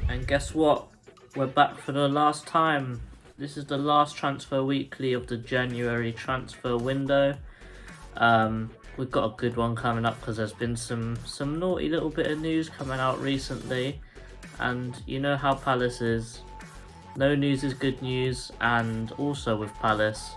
And guess what? We're back for the last time. This is the last transfer weekly of the January transfer window. We've got a good one coming up because there's been some naughty little bit of news coming out recently, and you know how Palace is. No news is good news, and also with Palace,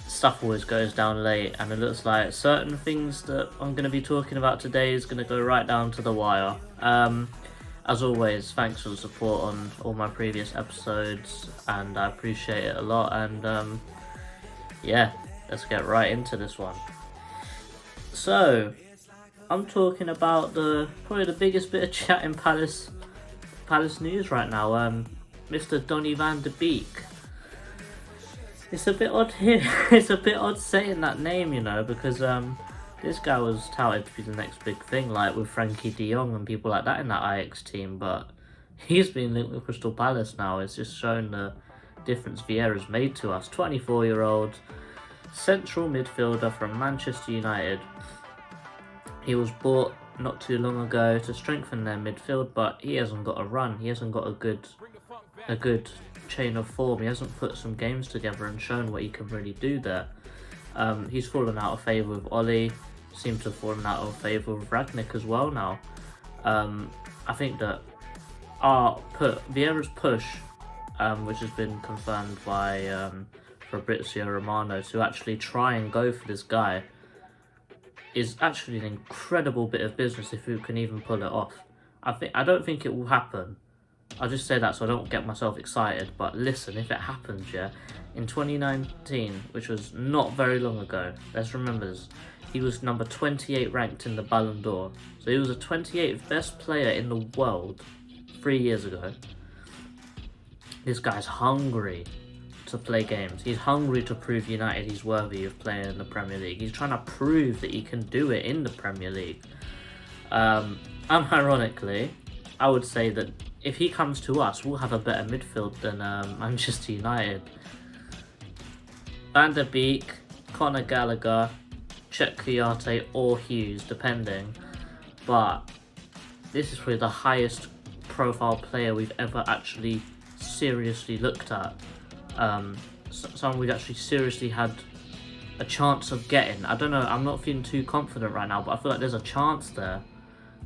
stuff always goes down late, and it looks like certain things that I'm going to be talking about today is going to go right down to the wire. As always, thanks for the support on all my previous episodes, and I appreciate it a lot. And yeah, let's get right into this one. So, I'm talking about probably the biggest bit of chat in Palace news right now. Mr. Donny van de Beek. It's a bit odd here. It's a bit odd saying that name, you know, because this guy was touted to be the next big thing, like with Frankie de Jong and people like that in that Ajax team, but he's been linked with Crystal Palace now. It's just shown the difference Vieira's made to us. 24-year-old central midfielder from Manchester United. He was bought not too long ago to strengthen their midfield, but he hasn't got a run. He hasn't got a good chain of form. He hasn't put some games together and shown what he can really do there. He's fallen out of favour with Ollie. Seems to have fallen out of favour with Ragnick as well now. I think that Vieira's push, which has been confirmed by Fabrizio Romano, to actually try and go for this guy, is actually an incredible bit of business if you can even pull it off. I don't think it will happen. I'll just say that so I don't get myself excited, but listen, if it happens, yeah, in 2019, which was not very long ago, let's remember this, he was number 28 ranked in the Ballon d'Or, so he was the 28th best player in the world 3 years ago. This guy's hungry to play games. He's hungry to prove United he's worthy of playing in the Premier League. He's trying to prove that he can do it in the Premier League. And ironically, I would say that if he comes to us, we'll have a better midfield than Manchester United. Van der Beek, Conor Gallagher, Chet Kouyaté or Hughes, depending. But this is probably the highest profile player we've ever actually seriously looked at. Someone we've actually seriously had a chance of getting. I don't know, I'm not feeling too confident right now, but I feel like there's a chance there.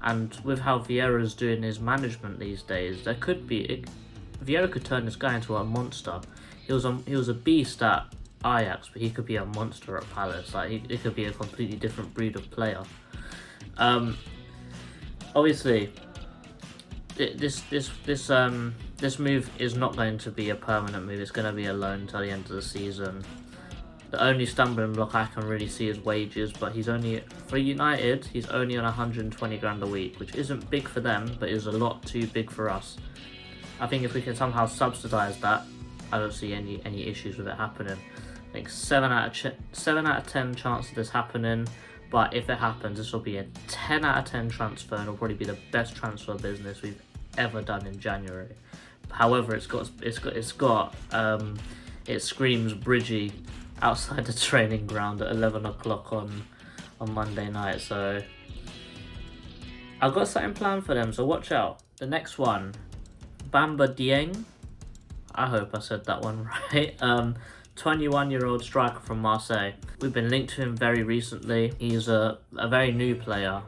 And with how Vieira's doing his management these days, there could be... Vieira could turn this guy into a monster. He was a beast at Ajax, but he could be a monster at Palace. Like, he could be a completely different breed of player. Obviously, this move is not going to be a permanent move. It's going to be a loan until the end of the season. The only stumbling block I can really see is wages, but for United, he's only on 120 grand a week, which isn't big for them, but is a lot too big for us. I think if we can somehow subsidise that, I don't see any issues with it happening. I think 7 out of 10 chance of this happening, but if it happens, this will be a 10 out of 10 transfer, and it'll probably be the best transfer business we've ever done in January. However, it screams Bridgie outside the training ground at 11 o'clock on Monday night, so I've got something planned for them, so watch out. The next one, Bamba Dieng, I hope I said that one right, 21-year-old striker from Marseille. We've been linked to him very recently. He's a very new player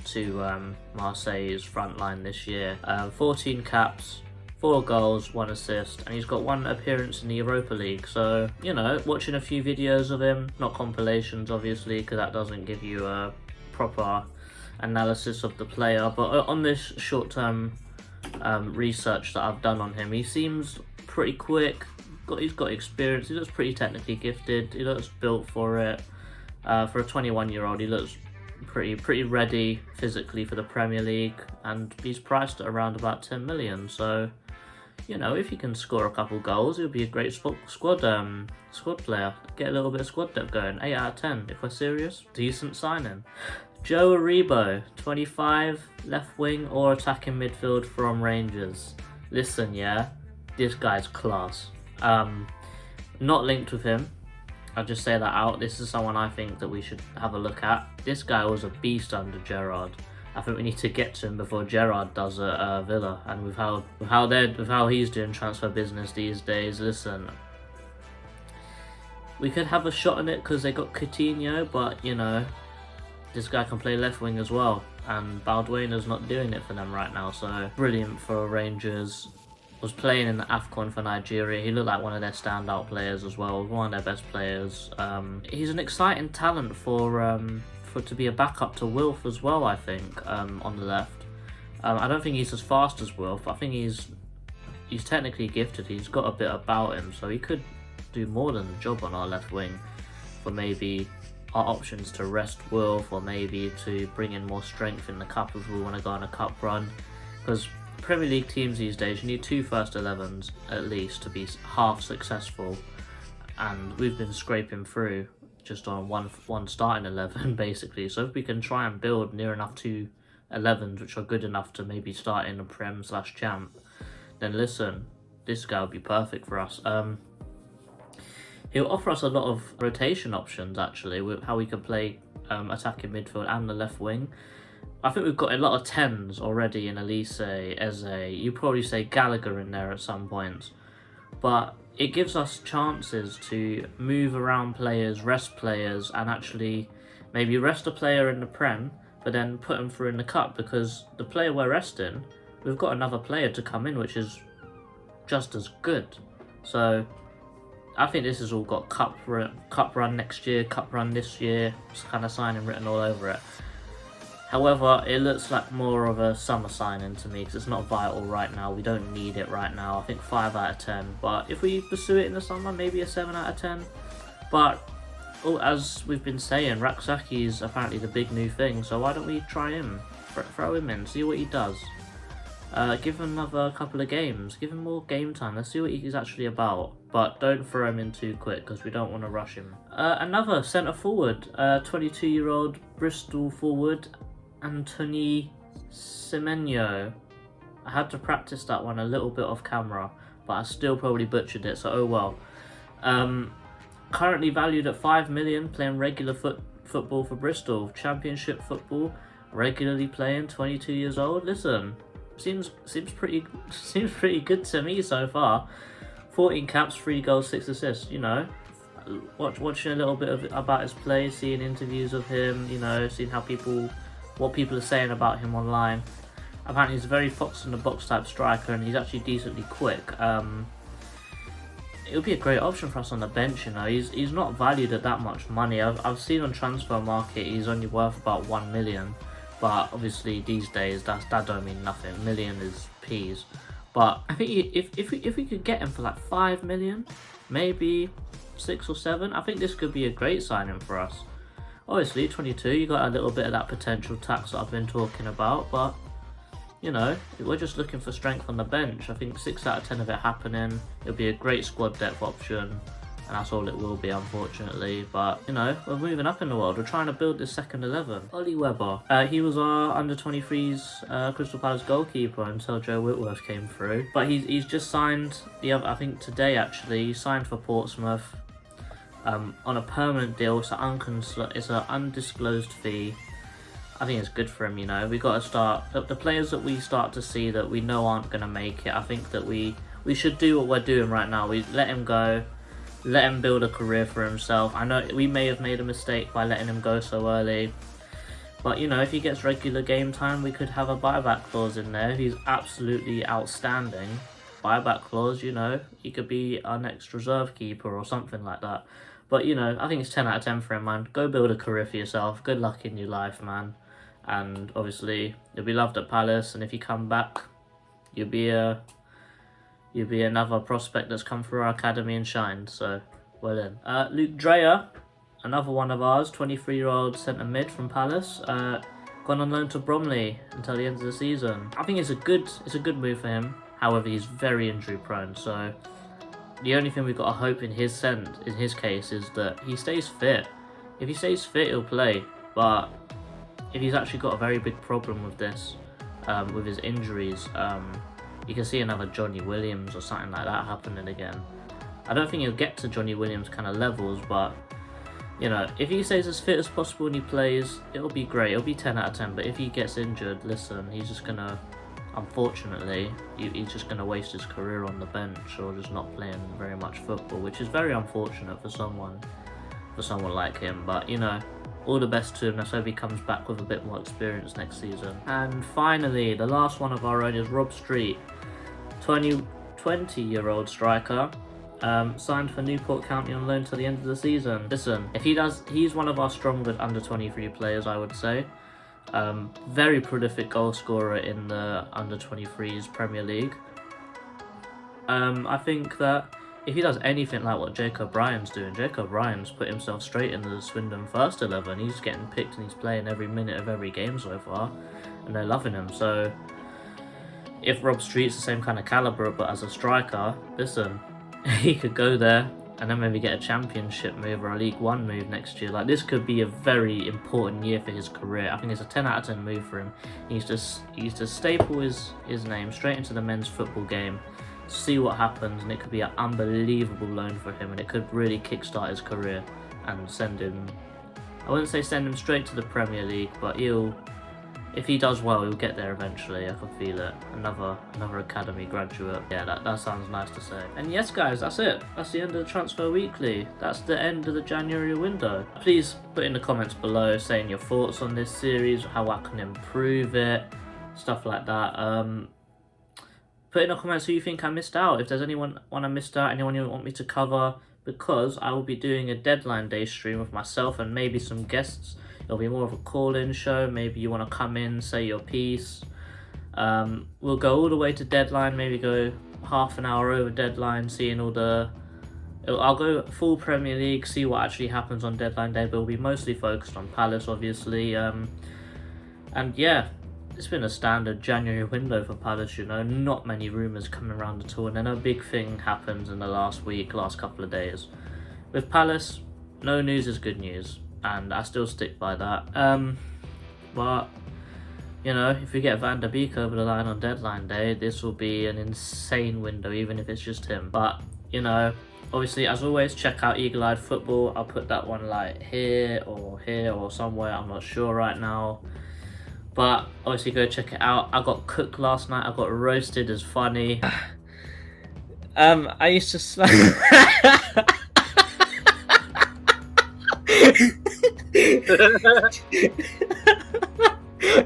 to Marseille's front line this year. 14 caps, 4 goals, 1 assist, and he's got 1 appearance in the Europa League. So, you know, watching a few videos of him, not compilations obviously, because that doesn't give you a proper analysis of the player, but on this short-term research that I've done on him, he seems pretty quick, he's got experience, he looks pretty technically gifted, he looks built for it. For a 21-year-old, he looks pretty ready physically for the Premier League, and he's priced at around about 10 million, so you know, if he can score a couple goals, he'll be a great squad player. Get a little bit of squad depth going. 8 out of 10 if we're serious. Decent signing. Joe Aribo, 25, left wing or attacking midfield from Rangers. Listen, yeah, this guy's class. Not linked with him. I'll just say that out. This is someone I think that we should have a look at. This guy was a beast under Gerrard. I think we need to get to him before Gerrard does at Villa. And with how he's doing transfer business these days, listen, we could have a shot in it because they got Coutinho, but you know, this guy can play left wing as well, and Balduina's not doing it for them right now. So brilliant for Rangers. Was playing in the AFCON for Nigeria. He looked like one of their standout players as well, one of their best players. He's an exciting talent for to be a backup to Wilf as well, I think, on the left. I don't think he's as fast as Wilf. I think he's technically gifted. He's got a bit about him, so he could do more than a job on our left wing for maybe our options to rest Wilf, or maybe to bring in more strength in the cup if we want to go on a cup run. Because Premier League teams these days, you need 2 first 11s at least to be half successful, and we've been scraping through just on one starting 11 basically. So if we can try and build near enough 2 11s which are good enough to maybe start in a Prem/Champ, then listen, this guy would be perfect for us. He'll offer us a lot of rotation options actually, with how we can play attacking midfield and the left wing. I think we've got a lot of 10s already in Elise, Eze. You probably say Gallagher in there at some points, but it gives us chances to move around players, rest players, and actually maybe rest a player in the Prem, but then put them through in the Cup, because the player we're resting, we've got another player to come in which is just as good. So I think this has all got cup run next year, cup run this year, kind of signing written all over it. However, it looks like more of a summer signing to me, because it's not vital right now. We don't need it right now. I think 5 out of 10. But if we pursue it in the summer, maybe a 7 out of 10. But as we've been saying, Raksaki is apparently the big new thing. So why don't we try him? Throw him in, see what he does. Give him another couple of games. Give him more game time. Let's see what he's actually about. But don't throw him in too quick, because we don't want to rush him. Another centre forward, 22-year-old Bristol forward, Anthony Semenyo. I had to practice that one a little bit off camera, but I still probably butchered it, so oh well. Currently valued at 5 million, playing regular football for Bristol, championship football, regularly playing, 22 years old. Listen, seems pretty good to me so far. 14 caps, 3 goals, 6 assists. You know, watching a little bit about his play, seeing interviews of him. You know, seeing what people are saying about him online. Apparently he's a very fox in the box type striker, and he's actually decently quick. It would be a great option for us on the bench. You know, he's not valued at that much money. I've seen on transfer market he's only worth about 1 million, but obviously these days that don't mean nothing. Million is peas. But I think if we could get him for like 5 million, maybe 6 or 7, I think this could be a great signing for us. Obviously, 22, you got a little bit of that potential tax that I've been talking about, but, you know, we're just looking for strength on the bench. I think 6 out of 10 of it happening. It'll be a great squad depth option, and that's all it will be, unfortunately. But, you know, we're moving up in the world. We're trying to build this second 11. Ollie Webber. He was our under-23's Crystal Palace goalkeeper until Joe Whitworth came through. But he's just signed, I think today, actually, he signed for Portsmouth. On a permanent deal. It's an undisclosed fee. I think it's good for him, you know. We got to start the players that we start to see that we know aren't going to make it. I think that we should do what we're doing right now. We let him go, let him build a career for himself. I know we may have made a mistake by letting him go so early, but you know, if he gets regular game time, we could have a buyback clause in there. He's absolutely outstanding. Buyback clause, you know, he could be our next reserve keeper or something like that. But, you know, I think it's 10 out of 10 for him, man. Go build a career for yourself. Good luck in your life, man. And, obviously, you'll be loved at Palace. And if you come back, you'll be another prospect that's come through our academy and shined. So, well then. Luke Dreyer, another one of ours, 23-year-old centre-mid from Palace. Gone on loan to Bromley until the end of the season. I think it's a good move for him. However, he's very injury-prone, so the only thing we've got to hope in his case is that he stays fit. If he stays fit, he'll play. But if he's actually got a very big problem with this, with his injuries, you can see another Johnny Williams or something like that happening again. I don't think he'll get to Johnny Williams kind of levels, but you know, if he stays as fit as possible and he plays, it'll be great. It'll be 10 out of 10. But if he gets injured, listen, he's just gonna, unfortunately, he's just gonna waste his career on the bench or just not playing very much football, which is very unfortunate for someone like him. But you know, all the best to him. Let's hope he comes back with a bit more experience next season. And finally, the last one of our own is Rob Street, 20-year-old striker. Signed for Newport County on loan till the end of the season. Listen, if he does, he's one of our stronger under 23 players, I would say. Very prolific goal scorer in the under 23s Premier League. I think that if he does anything like what Jacob Ryan's doing, Jacob Ryan's put himself straight into the Swindon first 11. He's getting picked and he's playing every minute of every game so far, and they're loving him. So if Rob Street's the same kind of caliber but as a striker, listen, he could go there and then maybe get a championship move or a League One move next year. Like, this could be a very important year for his career. I think it's a 10 out of 10 move for him. He needs to staple his name straight into the men's football game, see what happens, and it could be an unbelievable loan for him, and it could really kickstart his career and send him, I wouldn't say send him straight to the Premier League, but if he does well, he'll get there eventually. I can feel it. Another academy graduate. Yeah, that sounds nice to say. And yes, guys, that's it. That's the end of the Transfer Weekly. That's the end of the January window. Please put in the comments below saying your thoughts on this series, how I can improve it, stuff like that. Put in the comments who you think I missed out. If there's anyone I missed out, anyone you want me to cover, because I will be doing a deadline day stream with myself and maybe some guests. It'll be more of a call-in show. Maybe you want to come in, say your piece. We'll go all the way to deadline, maybe go half an hour over deadline, seeing all the... I'll go full Premier League, see what actually happens on deadline day, but we'll be mostly focused on Palace, obviously. And yeah, it's been a standard January window for Palace, you know. Not many rumours coming around at all, and then a big thing happens in the last couple of days. With Palace, no news is good news. And I still stick by that. But, you know, if we get Van der Beek over the line on deadline day, this will be an insane window, even if it's just him. But, you know, obviously, as always, check out Eagle Eyed Football. I'll put that one like here or somewhere. I'm not sure right now. But, obviously, go check it out. I got cooked last night. I got roasted as funny. I used to...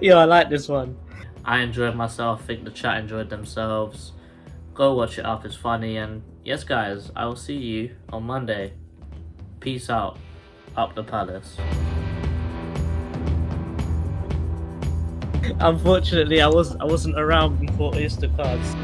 Yo, I like this one. I enjoyed myself. I think the chat enjoyed themselves. Go watch it up, it's funny. And yes, guys, I will see you on Monday. Peace out. Up the Palace. Unfortunately, I wasn't around before Easter cards.